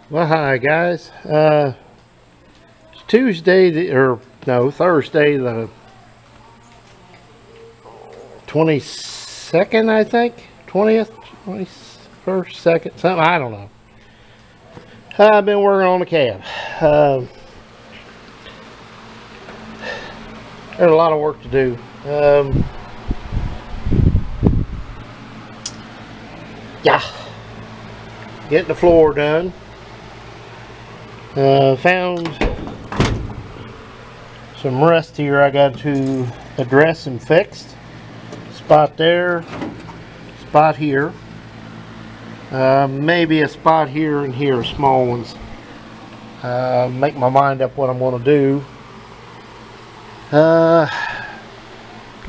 Well, hi guys. It's Tuesday, or no, Thursday, the 22nd, I think. 20th, 21st, 2nd, something. I don't know. I've been working on the cab. There's a lot of work to do. Yeah, getting the floor done. Found some rust here I got to address and fix. Spot there, spot here, maybe a spot here and here, small ones. Make my mind up what I'm going to do.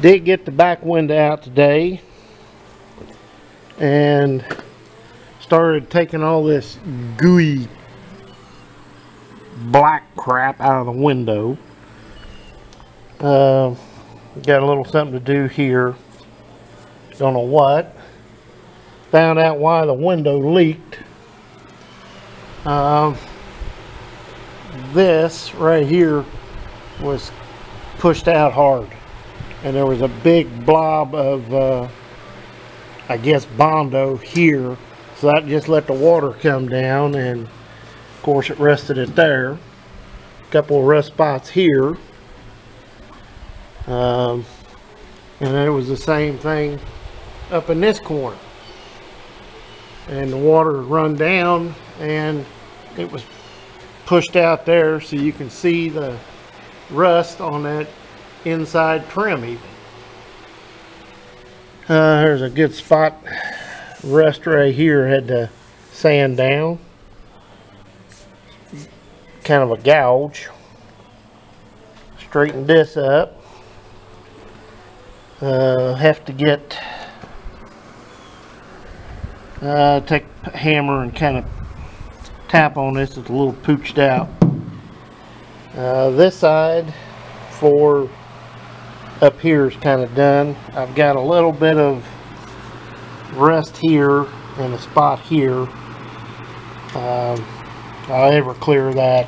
Did get the back window out today and started taking all this gooey black crap out of the window. Got a little something to do here. Don't know what. Found out why the window leaked. This right here was pushed out hard, and there was a big blob of I guess Bondo here, so that just let the water come down, and of course it rested it there. A couple of rust spots here, and it was the same thing up in this corner, and the water run down and it was pushed out there, so you can see the rust on that inside trim even. There's a good spot, rust right here, had to sand down, kind of a gouge. Straighten this up. Have to get take a hammer and kind of tap on this. It's a little pooched out. This side for up here is kind of done. I've got a little bit of rust here and a spot here. I'll ever clear that,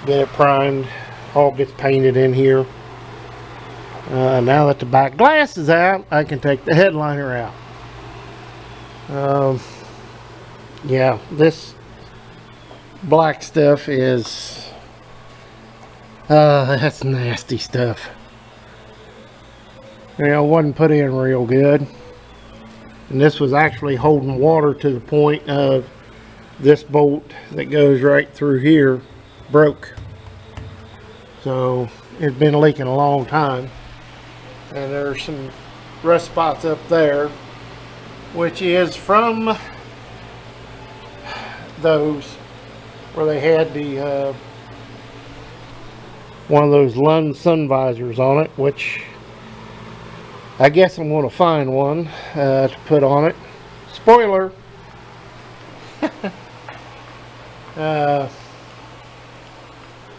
get it primed, all gets painted in here. Now that the back glass is out, I can take the headliner out. Yeah, this black stuff is that's nasty stuff. You know, it wasn't put in real good, and this was actually holding water to the point of this bolt that goes right through here broke, so it's been leaking a long time. And there's some rust spots up there, which is from those where they had the one of those Lund sun visors on it, which I guess I'm going to find one to put on it. Spoiler.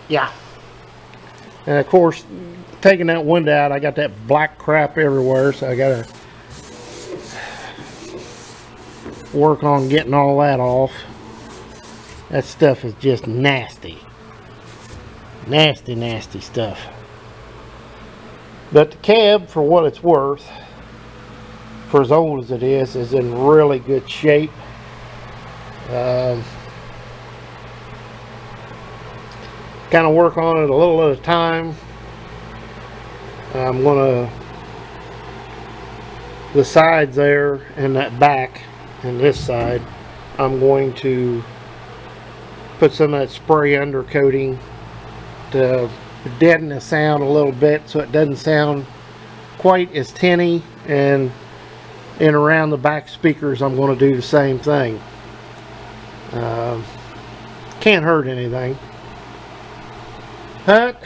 Yeah. And of course, taking that window out, I got that black crap everywhere, so I gotta work on getting all that off. That stuff is just nasty. Nasty, nasty stuff. But the cab, for what it's worth, for as old as it is in really good shape. Kind of work on it a little at a time. I'm gonna, the sides there and that back and this side, I'm going to put some of that spray undercoating to deaden the sound a little bit, so it doesn't sound quite as tinny, and around the back speakers I'm going to do the same thing. Can't hurt anything. But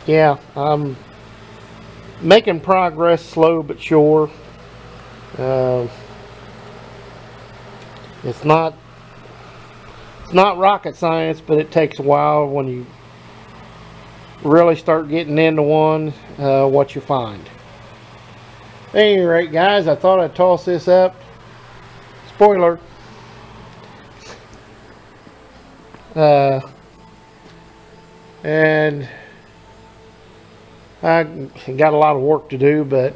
yeah, I'm making progress, slow but sure. It's not rocket science, but it takes a while when you really start getting into one, what you find. At any rate, guys, I thought I'd toss this up. Spoiler, And I got a lot of work to do, but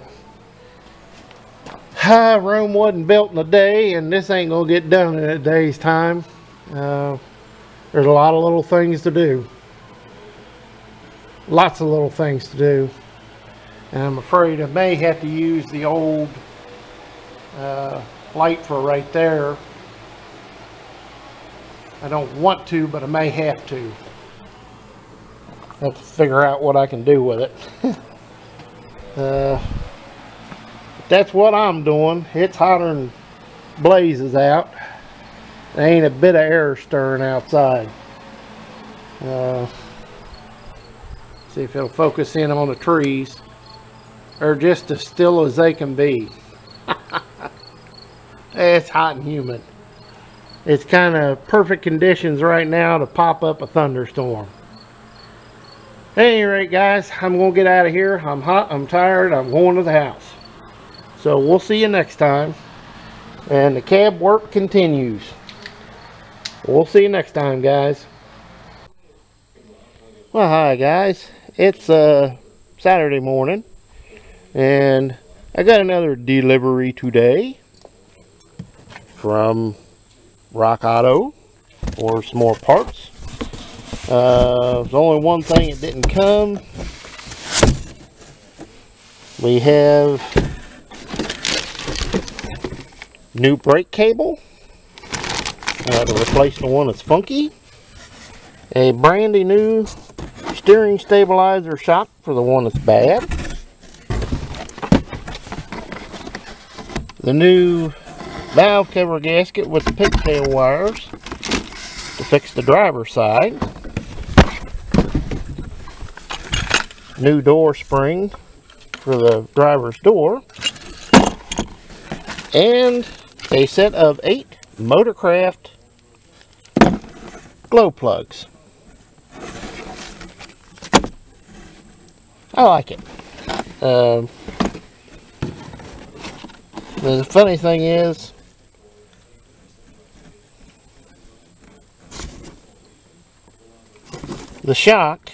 Rome wasn't built in a day, and this ain't gonna get done in a day's time. There's a lot of little things to do. Lots of little things to do. And I'm afraid I may have to use the old light for right there. I don't want to, but I may have to. I have to figure out what I can do with it. That's what I'm doing. It's hotter than blazes out. There ain't a bit of air stirring outside. See if it'll focus in on the trees. They're just as still as they can be. It's hot and humid. It's kind of perfect conditions right now to pop up a thunderstorm. At any rate, guys, I'm going to get out of here. I'm hot, I'm tired, I'm going to the house. So we'll see you next time. And the cab work continues. We'll see you next time, guys. Well, hi, guys. It's Saturday morning. And I got another delivery today from RockAuto for some more parts. There's only one thing that didn't come. We have new brake cable to replace the one that's funky. A brandy new steering stabilizer shock for the one that's bad. The new valve cover gasket with the pigtail wires to fix the driver's side. New door spring for the driver's door. And a set of 8 Motorcraft glow plugs. I like it. The funny thing is, the shock,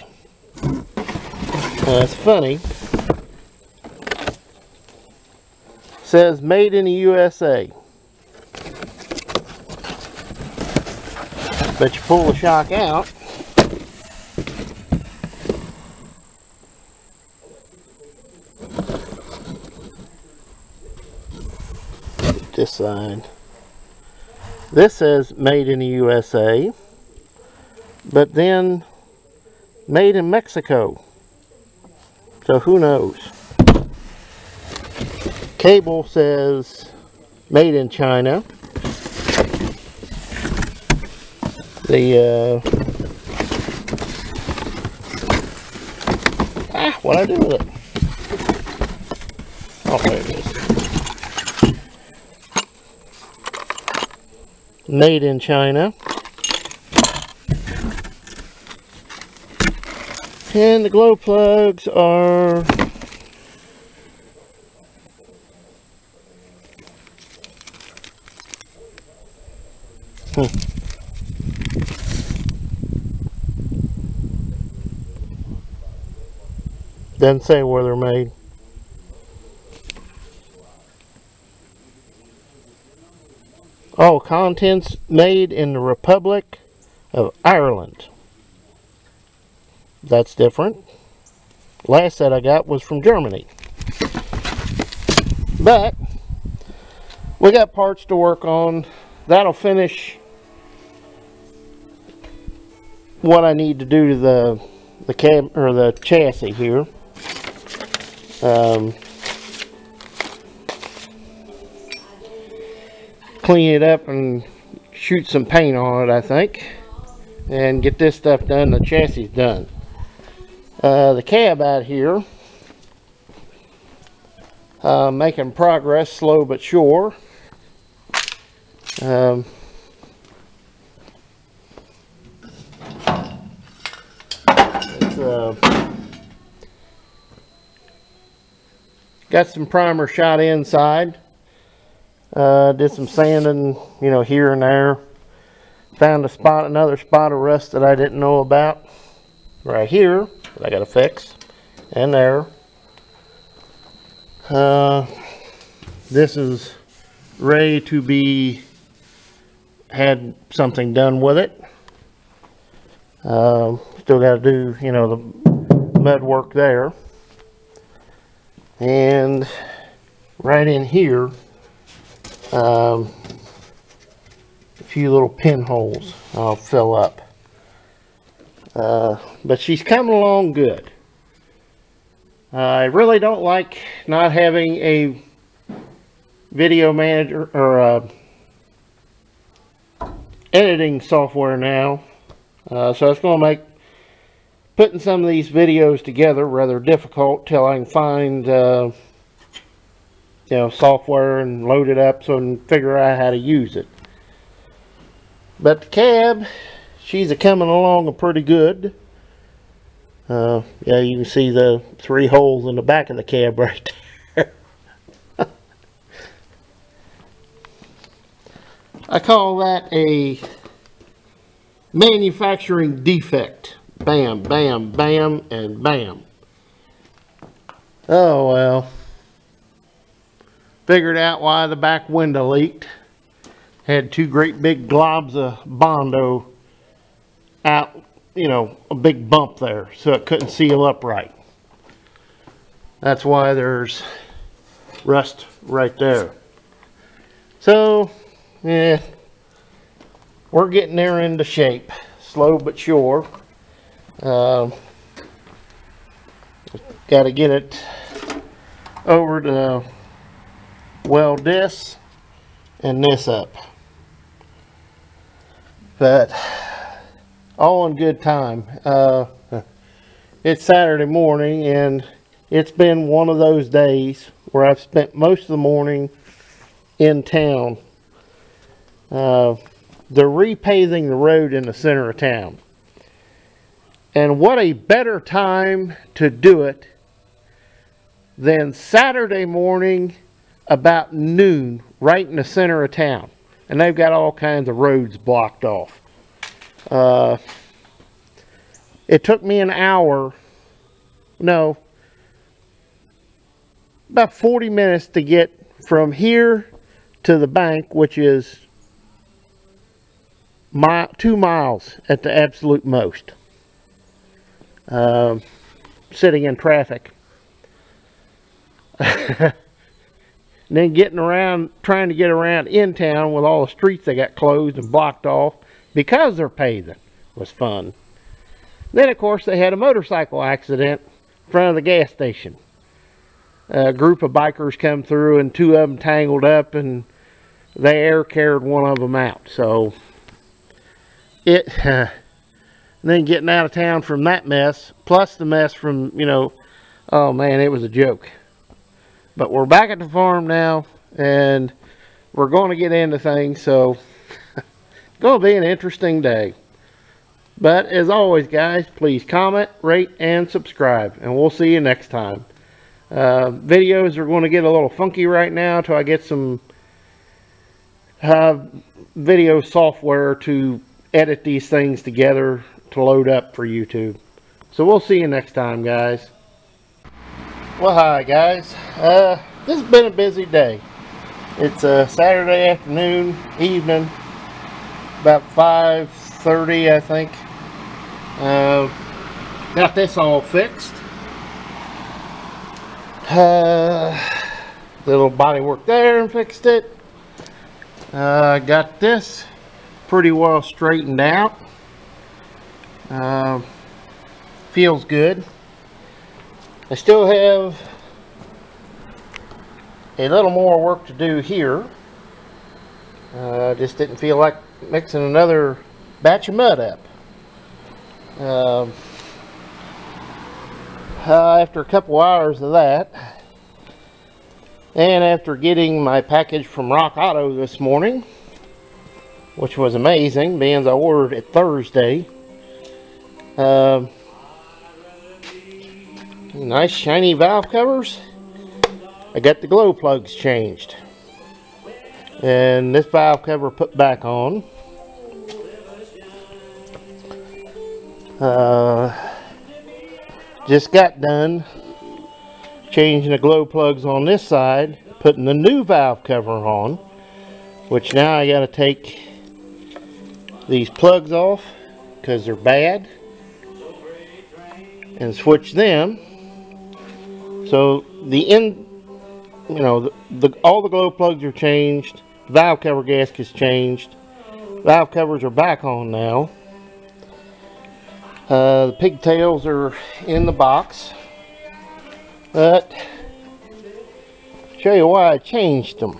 it's funny, says made in the USA. But you pull the shock out, this side, this says made in the USA, but then made in Mexico. So who knows? Cable says made in China. What'd I do with it? Oh, there it is. Made in China. And the glow plugs are doesn't say where they're made. Oh, contents made in the Republic of Ireland. That's different. Last set I got was from Germany. But we got parts to work on. That'll finish what I need to do to the cab or the chassis here. Clean it up and shoot some paint on it, I think, and get this stuff done. The chassis done. The cab out here, making progress, slow but sure. Got some primer shot inside. Did some sanding, you know, here and there. Found a spot, another spot of rust that I didn't know about right here that I got to fix, and there. This is ready to be had something done with it. Still got to do, you know, the mud work there. And right in here, a few little pinholes I'll fill up. But she's coming along good. I really don't like not having a video manager or editing software now. So it's going to make putting some of these videos together rather difficult till I can find you know, software and load it up so I can figure out how to use it. But the cab, she's coming along pretty good. Yeah, you can see the 3 holes in the back of the cab right there. I call that a manufacturing defect. Bam, bam, bam, and bam. Oh well. Figured out why the back window leaked. Had 2 great big globs of Bondo out, you know, a big bump there, so it couldn't seal up right. That's why there's rust right there. So, yeah, we're getting there into shape, slow but sure. Got to get it over to weld this and this up, but all in good time. It's Saturday morning, and it's been one of those days where I've spent most of the morning in town. They're repaving the road in the center of town, and what a better time to do it than Saturday morning about noon, right in the center of town. And they've got all kinds of roads blocked off. It took me an hour, no, about 40 minutes to get from here to the bank, which is 2 miles at the absolute most. Sitting in traffic. And then getting around, trying to get around in town with all the streets they got closed and blocked off because they're paving was fun. Then, of course, they had a motorcycle accident in front of the gas station. A group of bikers come through, and 2 of them tangled up, and they air carried one of them out. So, then getting out of town from that mess, plus the mess from, you know, oh man, it was a joke. But we're back at the farm now, and we're going to get into things, so it's going to be an interesting day. But as always, guys, please comment, rate, and subscribe, and we'll see you next time. Videos are going to get a little funky right now until I get some video software to edit these things together to load up for YouTube. So we'll see you next time, guys. Well, hi guys. This has been a busy day. It's a Saturday afternoon, evening, about 5:30, I think. Got this all fixed. Little body work there and fixed it. Got this pretty well straightened out. Feels good. I still have a little more work to do here. Just didn't feel like mixing another batch of mud up. After a couple hours of that, and after getting my package from RockAuto this morning, which was amazing, being as I ordered it Thursday. Nice shiny valve covers. I got the glow plugs changed, and this valve cover put back on. Just got done changing the glow plugs on this side, putting the new valve cover on, which now I got to take these plugs off because they're bad and switch them. So the end, you know, all the glow plugs are changed, valve cover gasket's changed, valve covers are back on now. The pigtails are in the box, but I'll show you why I changed them.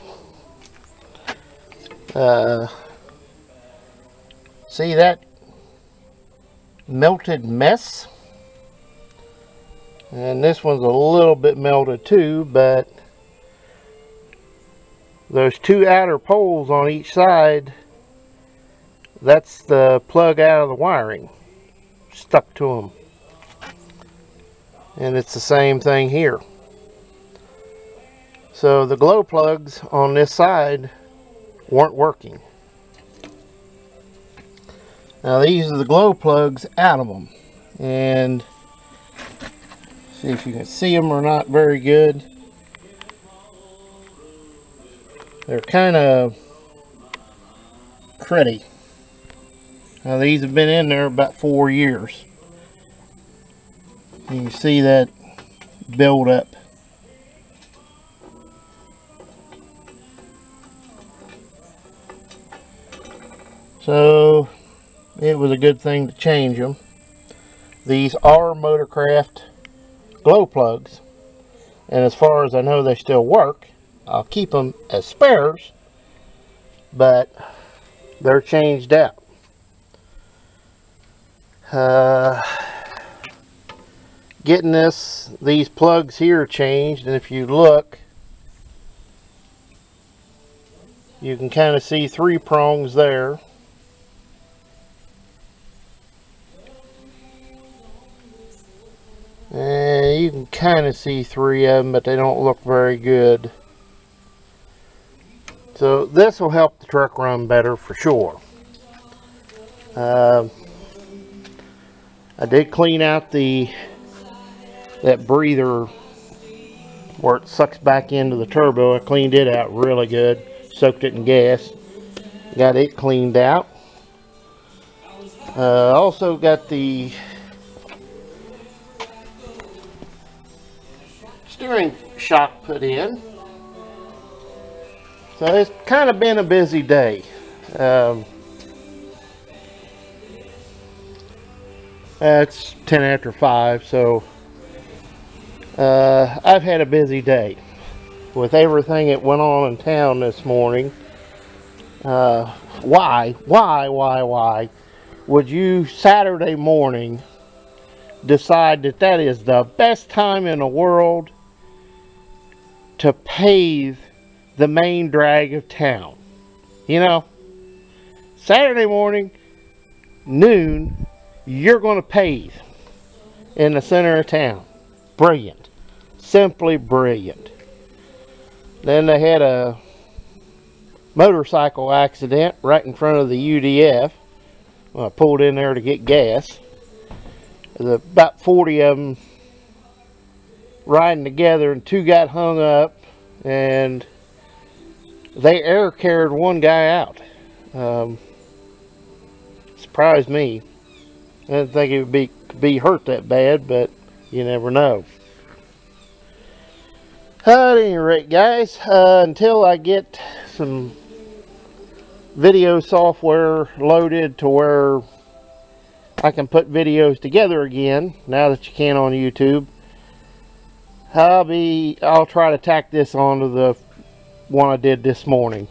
See that melted mess? And this one's a little bit melted too, but those two outer poles on each side, that's the plug out of the wiring stuck to them. And it's the same thing here. So the glow plugs on this side weren't working. Now these are the glow plugs out of them, and see if you can see them or not very good. They're kind of cruddy. Now these have been in there about 4 years. You can see that build up. So it was a good thing to change them. These are Motorcraft glow plugs, and as far as I know they still work. I'll keep them as spares, but they're changed out. Getting these plugs here changed, and if you look, you can kind of see 3 prongs there. And you can kind of see 3 of them, but they don't look very good. So this will help the truck run better for sure. I did clean out that breather where it sucks back into the turbo. I cleaned it out really good, soaked it in gas, got it cleaned out. Also got the steering shock put in. So it's kind of been a busy day. It's 10 after 5, so I've had a busy day with everything that went on in town this morning. Why would you Saturday morning decide that is the best time in the world to pave the main drag of town? You know, Saturday morning, noon, you're going to pave in the center of town. Brilliant. Simply brilliant. Then they had a motorcycle accident right in front of the UDF. Well, I pulled in there to get gas. There's about 40 of them riding together, and 2 got hung up, and they air carried one guy out. Surprised me. I didn't think it would be hurt that bad, but you never know. At any rate, guys, until I get some video software loaded to where I can put videos together again, now that you can on YouTube, I'll try to tack this onto the one I did this morning.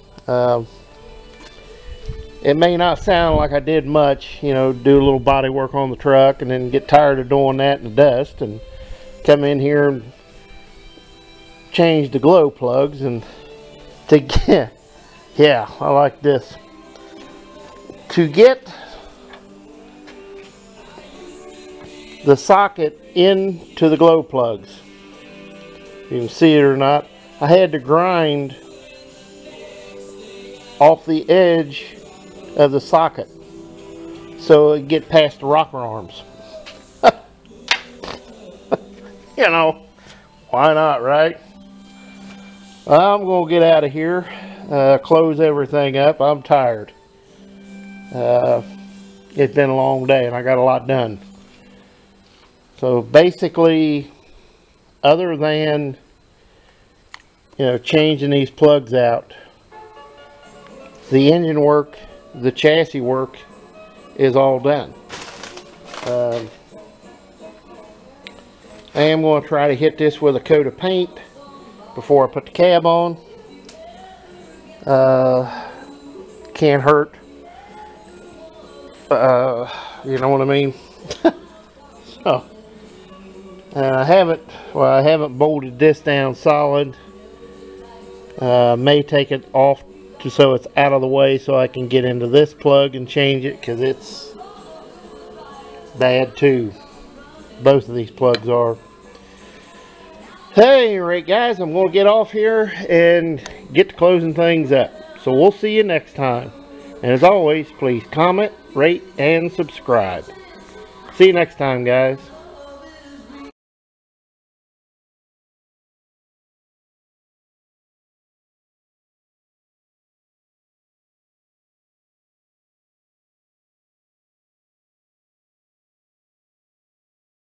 It may not sound like I did much, you know, do a little body work on the truck and then get tired of doing that in the dust and come in here and change the glow plugs, and to get, yeah, I like this, to get the socket into the glow plugs. You can see it or not, I had to grind off the edge of the socket so it get past the rocker arms. You know, why not, right? I'm gonna get out of here, close everything up. I'm tired. It's been a long day and I got a lot done. So basically, other than, changing these plugs out, the engine work, the chassis work is all done. I am going to try to hit this with a coat of paint before I put the cab on. Can't hurt. You know what I mean? So, I haven't bolted this down solid. May take it off so it's out of the way so I can get into this plug and change it, because it's bad too. Both of these plugs are. Hey, alright guys, I'm going to get off here and get to closing things up. So we'll see you next time. And as always, please comment, rate, and subscribe. See you next time, guys.